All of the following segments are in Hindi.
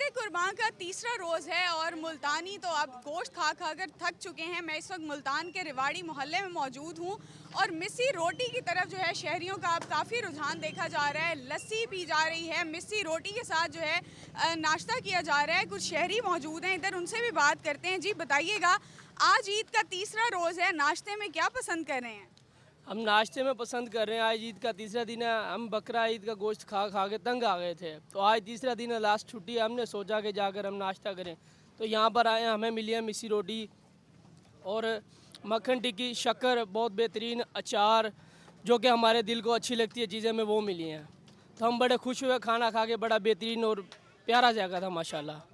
ईद कुर्बान का तीसरा रोज़ है और मुल्तानी तो अब गोश्त खा खा कर थक चुके हैं। मैं इस वक्त मुल्तान के रिवाड़ी मोहल्ले में मौजूद हूँ और मिस्सी रोटी की तरफ जो है शहरियों का अब काफ़ी रुझान देखा जा रहा है। लस्सी पी जा रही है, मिस्सी रोटी के साथ जो है नाश्ता किया जा रहा है। कुछ शहरी मौजूद हैं इधर, उनसे भी बात करते हैं। जी बताइएगा, आज ईद का तीसरा रोज़ है, नाश्ते में क्या पसंद कर रहे हैं? हम नाश्ते में पसंद कर रहे हैं। आज ईद का तीसरा दिन है। हम बकरा ईद का गोश्त खा खा के तंग आ गए थे, तो आज तीसरा दिन है, लास्ट छुट्टी है। हमने सोचा कि जाकर हम नाश्ता करें, तो यहाँ पर आए हैं। हमें मिली है मिस्सी रोटी और मक्खन टिक्की, शक्कर, बहुत बेहतरीन अचार, जो कि हमारे दिल को अच्छी लगती है चीज़ें, हमें वो मिली हैं। तो हम बड़े खुश हुए, खाना खा के बड़ा बेहतरीन और प्यारा जगह था माशाल्लाह।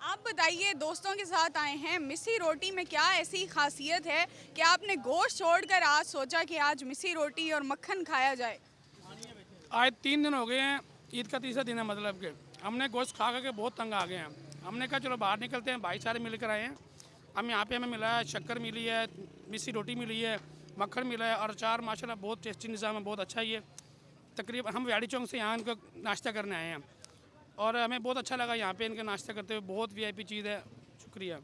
आप बताइए, दोस्तों के साथ आए हैं, मिस्सी रोटी में क्या ऐसी खासियत है कि आपने गोश्त छोड़कर आज सोचा कि आज मिस्सी रोटी और मक्खन खाया जाए? आज 3 दिन हो गए हैं, ईद का तीसरा दिन है, मतलब कि हमने गोश्त खा के बहुत तंग आ गए हैं। हमने कहा चलो बाहर निकलते हैं, भाई सारे मिलकर आए हैं। हम यहाँ पे हमें मिला है, शक्कर मिली है, मिस्सी रोटी मिली है, मक्खन मिला है और अचार माशाल्लाह बहुत टेस्टी निज़ाम है, बहुत अच्छा ही है। तकरीबन हम व्याड़ी चौक से यहाँ इनको नाश्ता करने आए हैं और हमें बहुत अच्छा लगा यहाँ पे इनका नाश्ता करते हुए। बहुत वीआईपी चीज़ है, शुक्रिया।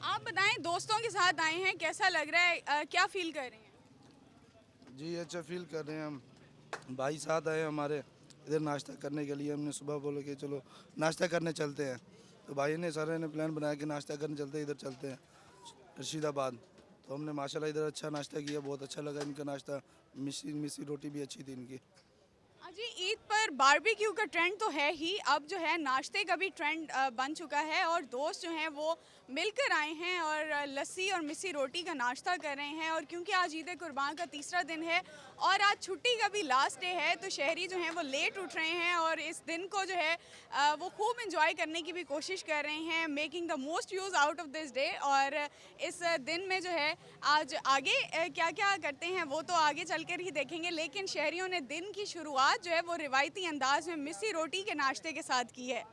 आप बताएं, दोस्तों के साथ आए हैं, कैसा लग रहा है, क्या फील कर रहे हैं? जी अच्छा फील कर रहे हैं हम। भाई साथ आए हमारे इधर नाश्ता करने के लिए। हमने सुबह बोला कि चलो नाश्ता करने चलते हैं, तो भाई ने सारे ने प्लान बनाया कि नाश्ता करने चलते हैं, इधर चलते हैं रशीदाबाद। तो हमने माशाल्लाह इधर अच्छा नाश्ता किया, बहुत अच्छा लगा इनका नाश्ता। मिस्सी मिस्सी रोटी भी अच्छी थी इनकी। जी, ईद पर बारबेक्यू का ट्रेंड तो है ही, अब जो है नाश्ते का भी ट्रेंड बन चुका है और दोस्त जो हैं वो मिलकर आए हैं और लस्सी और मिस्सी रोटी का नाश्ता कर रहे हैं। और क्योंकि आज ईद कुर्बान का तीसरा दिन है और आज छुट्टी का भी लास्ट डे है, तो शहरी जो हैं वो लेट उठ रहे हैं और इस दिन को जो है वो खूब इंजॉय करने की भी कोशिश कर रहे हैं, making the most use out of this day. और इस दिन में जो है आज आगे क्या क्या करते हैं वो तो आगे चलकर ही देखेंगे, लेकिन शहरियों ने दिन की शुरुआत जो है वो रिवायती अंदाज में मिस्सी रोटी के नाश्ते के साथ की है।